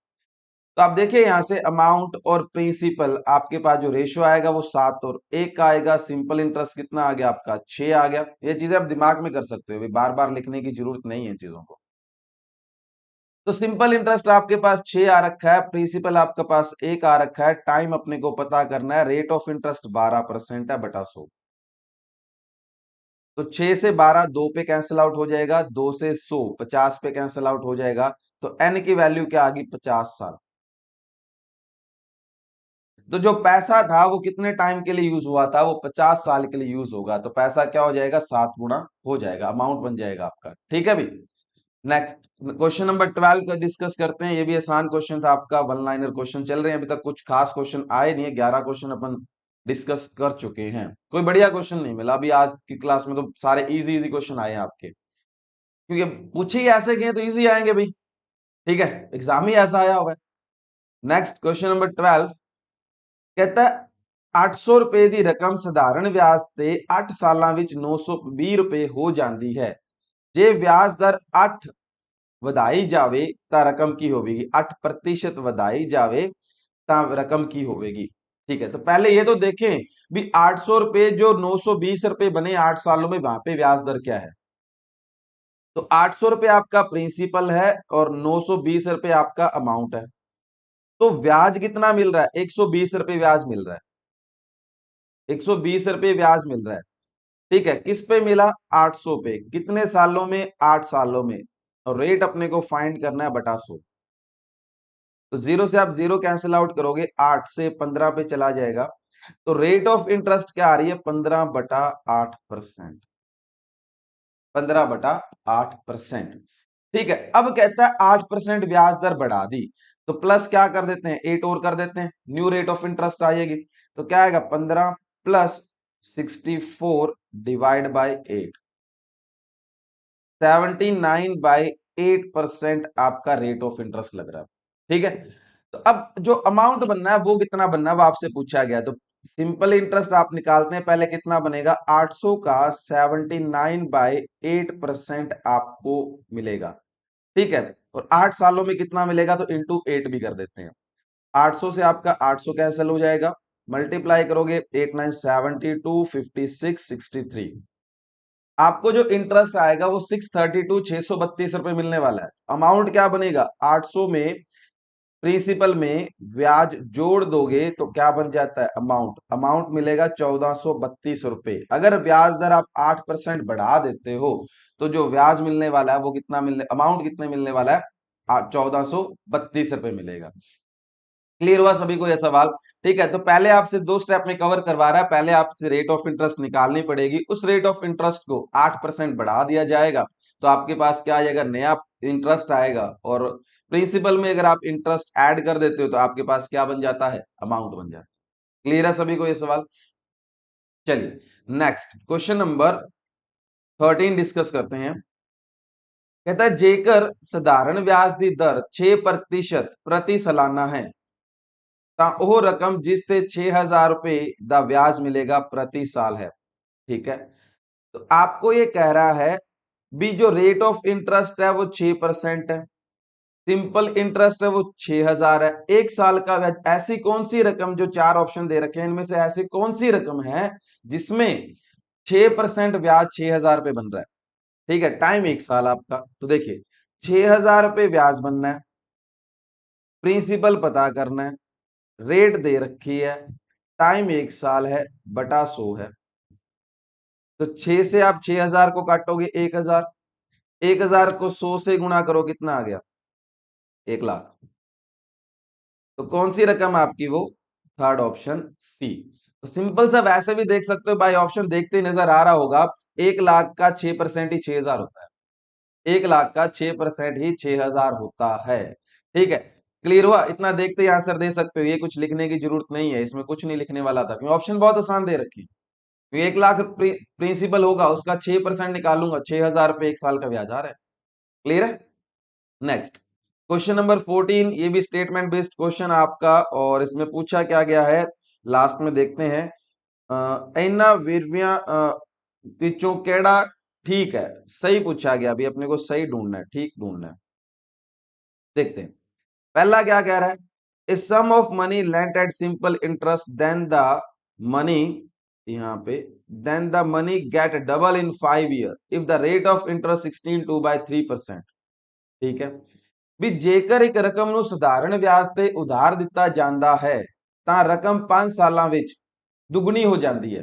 तो आप देखिए यहां से अमाउंट और प्रिंसिपल आपके पास जो रेशियो आएगा वो 7 और 1 का आएगा। सिंपल इंटरेस्ट कितना आ गया आपका 6 आ गया। ये चीजें आप दिमाग में कर सकते हो, बार बार लिखने की जरूरत नहीं है चीजों को। तो सिंपल इंटरेस्ट आपके पास 6 आ रखा है, प्रिंसिपल आपके पास 1 आ रखा है, टाइम अपने को पता करना है, रेट ऑफ इंटरेस्ट 12% है बटा 100। तो 6 से 12 2 पे कैंसिल आउट हो जाएगा, 2 से 100 50 पे कैंसिल आउट हो जाएगा। तो एन की वैल्यू क्या आ गई 50 साल। तो जो पैसा था वो कितने टाइम के लिए यूज हुआ था, वो 50 साल के लिए यूज होगा। तो पैसा क्या हो जाएगा 7 गुना हो जाएगा, अमाउंट बन जाएगा आपका। ठीक है भाई, नेक्स्ट क्वेश्चन नंबर 12 का डिस्कस करते हैं। ये भी आसान क्वेश्चन था आपका, वन लाइनर क्वेश्चन चल रहे हैं, अभी तक कुछ खास क्वेश्चन आए नहीं है, 11 क्वेश्चन अपन डिस्कस कर चुके हैं, कोई बढ़िया क्वेश्चन नहीं मिला अभी आज की क्लास में। तो सारे इजी इजी क्वेश्चन आए हैं आपके, क्योंकि पूछे ही ऐसे गए तो इजी आएंगे भाई। ठीक है, एग्जाम ही ऐसा आया हुआ है। नेक्स्ट क्वेश्चन नंबर 12 कहता है 800 रुपए ਦੀ ਰਕਮ ਸਧਾਰਨ ਵਿਆਜ ਤੇ 8 ਸਾਲਾਂ ਵਿੱਚ 920 ਰੁਪਏ ਹੋ ਜਾਂਦੀ ਹੈ। ਜੇ ਵਿਆਜ ਦਰ 8 ਵਧਾਈ ਜਾਵੇ ਤਾਂ ਰਕਮ ਕੀ ਹੋਵੇਗੀ, 8% ਵਧਾई जावे ਤਾਂ रकम की होगी। ठीक है, तो पहले ये तो देखें भी 800 रुपए जो 920 रुपए बने 8 सालों में, वहां पे ब्याज दर क्या है। तो 800 रुपए आपका प्रिंसिपल है और 920 रुपए आपका अमाउंट है। तो ब्याज कितना मिल रहा है 120 रुपए ब्याज मिल रहा है, 120 रुपए ब्याज मिल रहा है। ठीक है, किस पे मिला 800 पे, कितने सालों में 8 सालों में। और रेट अपने को फाइंड करना है बटा 100। तो 0 से आप 0 कैंसिल आउट करोगे, 8 से 15 पे चला जाएगा। तो रेट ऑफ इंटरेस्ट क्या आ रही है 15/8%, 15/8%। ठीक है, अब कहता है 8% ब्याज दर बढ़ा दी, तो प्लस क्या कर देते हैं 8 और कर देते हैं, न्यू रेट ऑफ इंटरेस्ट आएगी। तो क्या आएगा 15 प्लस 64 डिवाइड बाई 8, 79/8% आपका रेट ऑफ इंटरेस्ट लग रहा है। ठीक है, तो अब जो अमाउंट बनना है वो कितना बनना है वो आपसे पूछा गया। तो सिंपल इंटरेस्ट आप निकालते हैं, पहले कितना बनेगा 800 का 79/8% आपको मिलेगा। ठीक है, और 8 सालों में कितना मिलेगा तो इंटू 8 भी कर देते हैं। 800 से आपका 800 कैंसिल हो जाएगा, मल्टीप्लाई करोगे 8 9 72 56 63, आपको जो इंटरेस्ट आएगा वो 632 632 रुपए मिलने वाला है। अमाउंट क्या बनेगा 800 में प्रिंसिपल में ब्याज जोड़ दोगे तो क्या बन जाता है अमाउंट, अमाउंट मिलेगा 1432 रुपए। अगर ब्याज दर आप 8% बढ़ा देते हो तो जो ब्याज मिलने वाला है वो कितना मिलने, अमाउंट कितने मिलने वाला है 1432 रुपए मिलेगा। क्लियर हुआ सभी को यह सवाल? ठीक है, तो पहले आपसे 2 स्टेप में कवर करवा रहा है। पहले आपसे रेट ऑफ इंटरेस्ट निकालनी पड़ेगी, उस रेट ऑफ इंटरेस्ट को 8% बढ़ा दिया जाएगा तो आपके पास क्या आ जाएगा नया इंटरेस्ट आएगा। और प्रिंसिपल में अगर आप इंटरेस्ट ऐड कर देते हो तो आपके पास क्या बन जाता है अमाउंट बन जाता है। क्लियर है सभी को ये सवाल? चलिए नेक्स्ट क्वेश्चन नंबर 13 डिस्कस करते हैं। कहता है जेकर साधारण ब्याज दी दर 6% प्रति सालाना है ਤਾਂ ਉਹ रकम जिस ते 6000 रुपए का ब्याज मिलेगा प्रति साल है। ठीक है, तो आपको ये कह रहा है भी जो रेट ऑफ इंटरेस्ट है वो 6% है, सिंपल इंटरेस्ट है वो 6,000 है। एक साल का ब्याज, ऐसी कौन सी रकम, जो चार ऑप्शन दे रखे हैं इनमें से ऐसी कौन सी रकम है जिसमें 6% ब्याज 6,000 रुपये बन रहा है? ठीक है, टाइम एक साल आपका, तो देखिए 6,000 रुपये ब्याज बनना है, प्रिंसिपल पता करना है, रेट दे रखी है, टाइम एक साल है, बटा 100 है। तो 6 से आप 6,000 को काटोगे 1,000, 1,000 को 100 से गुणा करो, कितना आ गया? 1,00,000। तो कौन सी रकम आपकी वो? Third option C. तो सिंपल सा वैसे भी देख सकते हो, बाई ऑप्शन देखते ही नजर आ रहा होगा, 1,00,000 का 6% ही 6,000 होता है। 1,00,000 का 6% ही 6,000 होता है। ठीक है, क्लियर हुआ? इतना देखते ही आंसर दे सकते हो, ये कुछ लिखने की जरूरत नहीं है, इसमें कुछ नहीं लिखने वाला था, क्योंकि ऑप्शन बहुत आसान दे रखी है। 1,00,000 प्रिंसिपल होगा, उसका 6% निकालूंगा, 6,000 रुपए एक साल का ब्याज आ रहा है। क्लियर है? नेक्स्ट क्वेश्चन नंबर 14, ये भी स्टेटमेंट बेस्ड क्वेश्चन आपका, और इसमें पूछा क्या गया है, लास्ट में देखते हैं। इना वीरविया पिचों केड़ा, ठीक है, सही पूछा गया, अभी अपने को सही ढूंढना है, ठीक ढूंढना है। देखते हैं पहला क्या कह रहा है, a sum of money lent at simple interest then the money, यहाँ पे then the money get double in 5 year if the rate of interest 16/3%। ठीक है, ਵੀ ਜੇਕਰ ਇੱਕ ਰਕਮ ਨੂੰ ਸਧਾਰਨ ਵਿਆਜ ਤੇ ਉਧਾਰ ਦਿੱਤਾ ਜਾਂਦਾ ਹੈ ਤਾਂ रकम 5 ਸਾਲਾਂ ਵਿੱਚ दुगनी हो जाती है।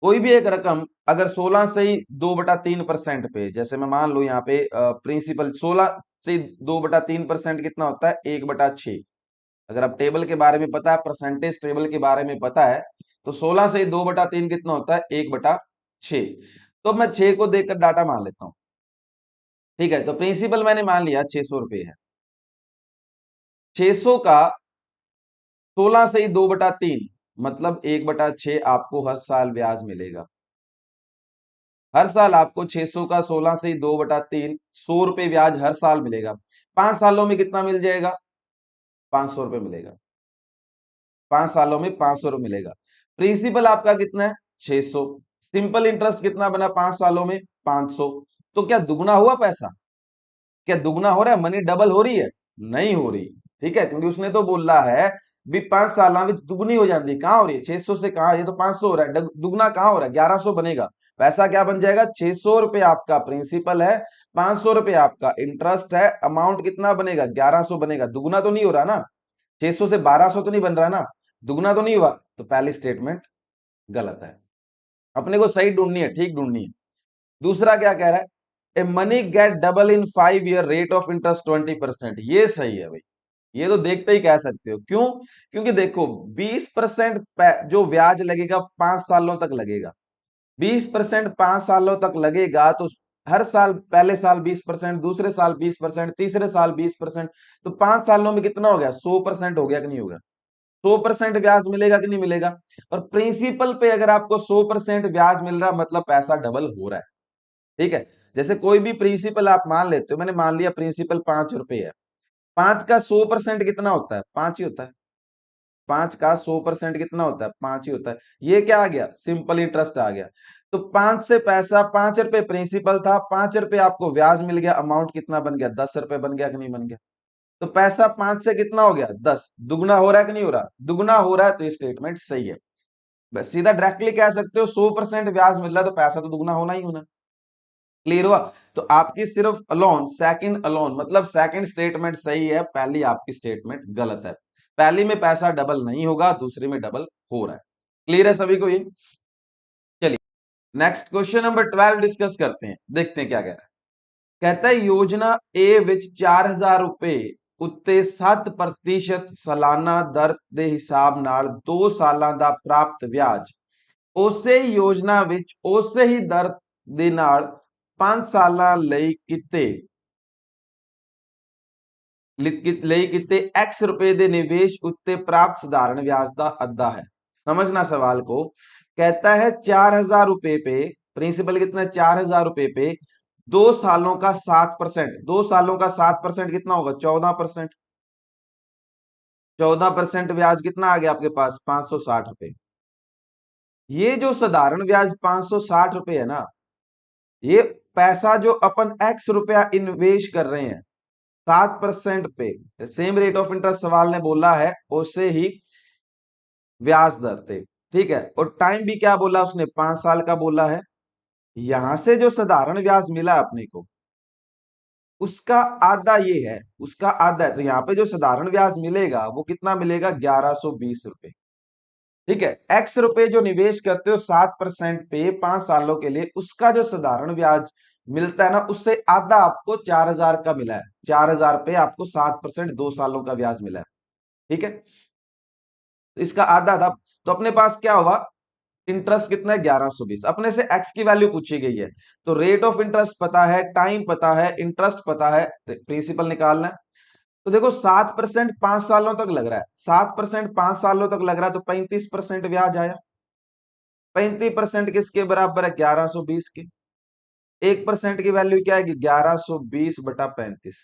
कोई भी एक रकम अगर 16 से ही 2/3% पे, जैसे मैं मान लो यहाँ पे प्रिंसिपल 16 से 2/3% कितना होता है? 1/6। अगर आप टेबल के बारे में पता है, परसेंटेज टेबल के बारे में पता है, तो 16 से 2/3 कितना होता है? 1/6। तो मैं 6 को देखकर डाटा मान लेता हूं। ठीक है, तो प्रिंसिपल मैंने मान लिया 600 रुपए है। 600 का 16 से ही 2/3 मतलब 1/6 आपको हर साल ब्याज मिलेगा। हर साल आपको 600 का 16 से ही 2/3 100 रुपए ब्याज हर साल मिलेगा। 5 सालों में कितना मिल जाएगा? 500 रुपए मिलेगा। 5 सालों में 500 रुपए मिलेगा। प्रिंसिपल आपका कितना है? 600। सिंपल इंटरेस्ट कितना बना 5 सालों में? 500। तो क्या दुगना हुआ पैसा? क्या दुगना हो रहा है? मनी डबल हो रही है? नहीं हो रही। ठीक है, क्योंकि उसने तो बोल रहा है भी 5 साल में दुगनी हो जाती है, कहां हो रही है? 600 से कहा, ये तो 500 हो रहा है, दुगना कहां हो रहा है? 1,100 बनेगा। पैसा क्या बन जाएगा? 600 रुपए आपका प्रिंसिपल है, 500 रुपए आपका इंटरेस्ट है, अमाउंट कितना बनेगा? 1,100 बनेगा। दुगना तो नहीं हो रहा ना, 600 से 1,200 तो नहीं बन रहा ना, दुगना तो नहीं हुआ। तो पहली स्टेटमेंट गलत है, अपने को सही ढूंढनी है, ठीक ढूंढनी है। दूसरा क्या कह रहा है? A money get double in 5 year rate of interest 20%, ये सही है भाई, ये तो देखते ही कह सकते हो। क्यों? क्योंकि देखो 20% जो ब्याज लगेगा 5 सालों तक लगेगा, 20% 5 सालों तक लगेगा, तो हर साल, पहले साल 20%, दूसरे साल 20%, तीसरे साल 20%, तो 5 सालों में कितना हो गया? 100% हो गया कि नहीं होगा? 100% ब्याज मिलेगा कि नहीं मिलेगा? और प्रिंसिपल पे अगर आपको 100% ब्याज मिल रहा, मतलब पैसा डबल हो रहा है। ठीक है, जैसे कोई भी प्रिंसिपल आप मान लेते हो, मैंने मान लिया प्रिंसिपल 5 रुपए है, 5 का 100% कितना होता है? 5 ही होता है। 5 का 100% कितना होता है? 5 ही होता है। ये क्या आ गया? सिंपल इंटरेस्ट आ गया। तो 5 से पैसा, 5 रुपए प्रिंसिपल था, 5 रुपए आपको ब्याज मिल गया, अमाउंट कितना बन गया? 10 रुपए बन गया कि नहीं बन गया? तो पैसा 5 से कितना हो गया? 10। दुगना हो रहा है कि नहीं हो रहा? दुगना हो रहा है, तो ये स्टेटमेंट सही है। बस सीधा डायरेक्टली कह सकते हो 100% ब्याज मिल रहा है, तो पैसा तो दुगना होना ही होना। क्लियर हुआ? तो आपकी सिर्फ अलोन, सेकंड अलोन, मतलब सेकंड स्टेटमेंट सही है, पहली आपकी स्टेटमेंट गलत है। पहली में पैसा डबल नहीं होगा, दूसरी में डबल हो रहा है। क्लियर है सभी को ये? चलिए नेक्स्ट क्वेश्चन नंबर 12 डिस्कस करते हैं, देखते हैं क्या कह रहा है। कहता है योजना ए विच 4,000 रुपए उत्ते 7% सालाना दर ਦੇ ਹਿਸਾਬ ਨਾਲ 2 ਸਾਲਾਂ ਦਾ ਪ੍ਰਾਪਤ ਵਿਆਜ ਉਸੇ योजना ਵਿੱਚ ਉਸੇ ਹੀ ਦਰ ਦੇ ਨਾਲ 5 ਸਾਲਾਂ ਲਈ किते एक्स रुपए ਦੇ निवेश उत्ते प्राप्त साधारण ब्याज का अद्धा है। समझना सवाल को। कहता है 4,000 रुपए पे प्रिंसिपल कितना है? 4,000 रुपए पे 2 सालों का 7%, 2 सालों का 7% कितना होगा? 14%। 14% ब्याज कितना आ गया आपके पास? 560 रुपए। ये जो साधारण ब्याज 560 रुपए है ना, ये पैसा जो अपन एक्स रुपया इन्वेस्ट कर रहे हैं, 7% पे सेम रेट ऑफ इंटरेस्ट सवाल ने बोला है, उससे ही ब्याज दर थे। ठीक है, और टाइम भी क्या बोला उसने, 5 साल का बोला है। यहां से जो साधारण ब्याज मिला अपने को, उसका आधा ये है, उसका आधा है। तो यहाँ पे जो साधारण ब्याज मिलेगा वो कितना मिलेगा, 1120 रुपए। ठीक है, एक्स रुपए जो निवेश करते हो 7% पे 5 सालों के लिए, उसका जो साधारण ब्याज मिलता है ना, उससे आधा आपको 4000 का मिला है। 4000 पे आपको 7% 2 सालों का ब्याज मिला है। ठीक है, तो इसका आधा था। तो अपने पास क्या हुआ, इंटरेस्ट कितना है, 1120। अपने से एक्स की वैल्यू पूछी गई है, तो रेट ऑफ इंटरेस्ट पता है, टाइम पता है, इंटरेस्ट पता है, प्रिंसिपल निकालना है। तो देखो 7% 5 सालों तक लग रहा है, 7% 5 सालों तक लग रहा है, तो 35% ब्याज आया। 35% किसके बराबर है, 1120 के। 1% की वैल्यू क्या है, 1120/35।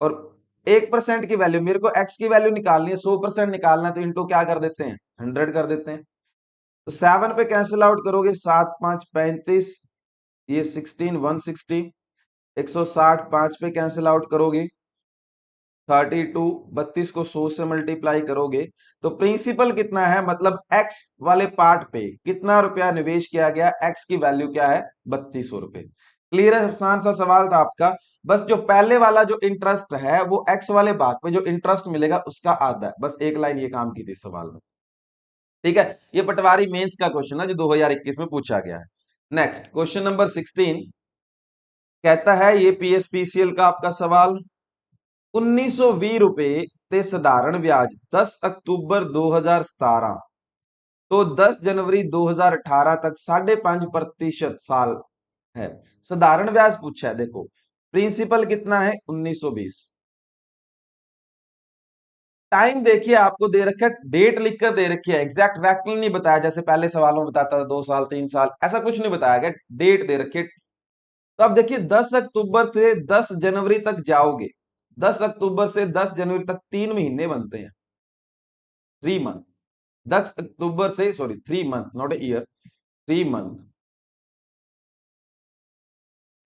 और 1% की वैल्यू, मेरे को एक्स की वैल्यू निकालनी है, 100% निकालना है, तो इंटू क्या कर देते हैं, 100 कर देते हैं। तो 7 पे कैंसिल आउट करोगे, 7×5 = 35, ये 16 160। 160 5 पे कैंसिल आउट करोगे, 32। 32 को 100 से मल्टीप्लाई करोगे, तो प्रिंसिपल कितना है, मतलब एक्स वाले पार्ट पे कितना रुपया निवेश किया गया, एक्स की वैल्यू क्या है, 3200 रुपए। क्लियर है, आसान सा सवाल था आपका। बस जो पहले वाला जो इंटरेस्ट है, वो एक्स वाले भाग पे जो इंटरेस्ट मिलेगा उसका आधा है। बस एक लाइन ये काम की थी सवाल में। ठीक है, ये पटवारी मेंस का क्वेश्चन है जो 2021 में पूछा गया है। नेक्स्ट क्वेश्चन नंबर 16 कहता है, ये पीएसपीसीएल का आपका सवाल, 1920 रुपए ते साधारण ब्याज 10 अक्टूबर 2017 तो 10 जनवरी 2018 तक 5.5% साल है। साधारण ब्याज पूछा है। देखो प्रिंसिपल कितना है, 1920। टाइम देखिए आपको दे रखा है, डेट लिखकर दे रखी है, एग्जैक्ट रैक्टल नहीं बताया जैसे पहले सवालों में बताता था 2 साल 3 साल, ऐसा कुछ नहीं बताया गया, डेट दे रखी है। तो अब देखिए 10 अक्टूबर से 10 जनवरी तक जाओगे, 10 अक्टूबर से 10 जनवरी तक 3 महीने बनते हैं, 3 मंथ। 10 अक्टूबर से, sorry 3 month, not a year, 3 month.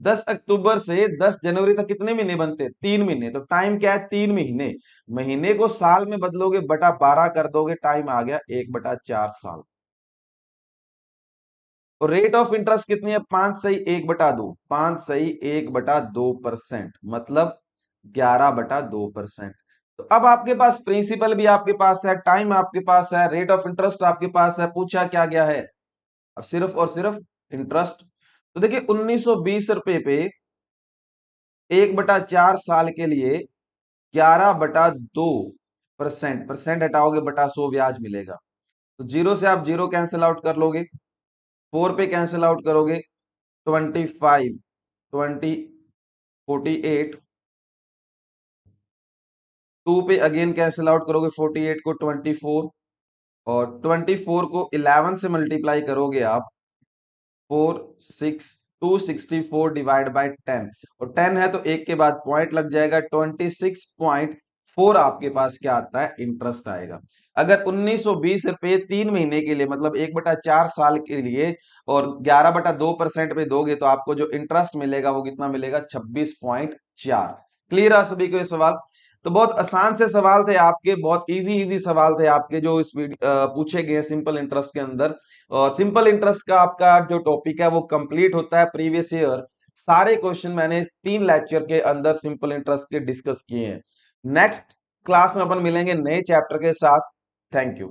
10 अक्टूबर से 10 जनवरी तक कितने महीने बनते हैं, 3 महीने। तो टाइम क्या है, 3 महीने। महीने को साल में बदलोगे, बटा 12 कर दोगे, टाइम आ गया 1/4 साल। और रेट ऑफ इंटरेस्ट कितनी है, 5/1/2, 5/1/2%, मतलब 11/2%। तो अब आपके पास प्रिंसिपल भी आपके पास है, टाइम आपके पास है, रेट ऑफ इंटरेस्ट आपके पास है, पूछा क्या गया है, अब सिर्फ और सिर्फ इंटरेस्ट। तो देखिए 1920 रुपए पे 1/4 साल के लिए 11/2%, परसेंट हटाओगे, बटा 100 ब्याज मिलेगा। तो जीरो से आप जीरो कैंसिल आउट कर लोगे, 4 पे कैंसिल आउट करोगे, 25 20 48, 2 पे अगेन कैंसिल आउट करोगे, 48 को 24, और 24 को 11 से मल्टीप्लाई करोगे आप, 264 डिवाइड बाय 10, और 10 है तो एक के बाद पॉइंट लग जाएगा, 26.4 आपके पास क्या आता है, इंटरेस्ट आएगा। अगर 1920 रुपए 3 महीने के लिए, मतलब 1/4 साल के लिए, और 11/2% पे दोगे, तो आपको जो इंटरेस्ट मिलेगा वो कितना मिलेगा, 26.4। क्लियर है सभी को ये सवाल। तो बहुत आसान से सवाल थे आपके, बहुत इजी इजी सवाल थे आपके जो इस पूछे गए सिंपल इंटरेस्ट के अंदर। और सिंपल इंटरेस्ट का आपका जो टॉपिक है वो कंप्लीट होता है प्रीवियस ईयर। सारे क्वेश्चन मैंने 3 लेक्चर के अंदर सिंपल इंटरेस्ट के डिस्कस किए हैं। नेक्स्ट क्लास में अपन मिलेंगे नए चैप्टर के साथ। Thank you.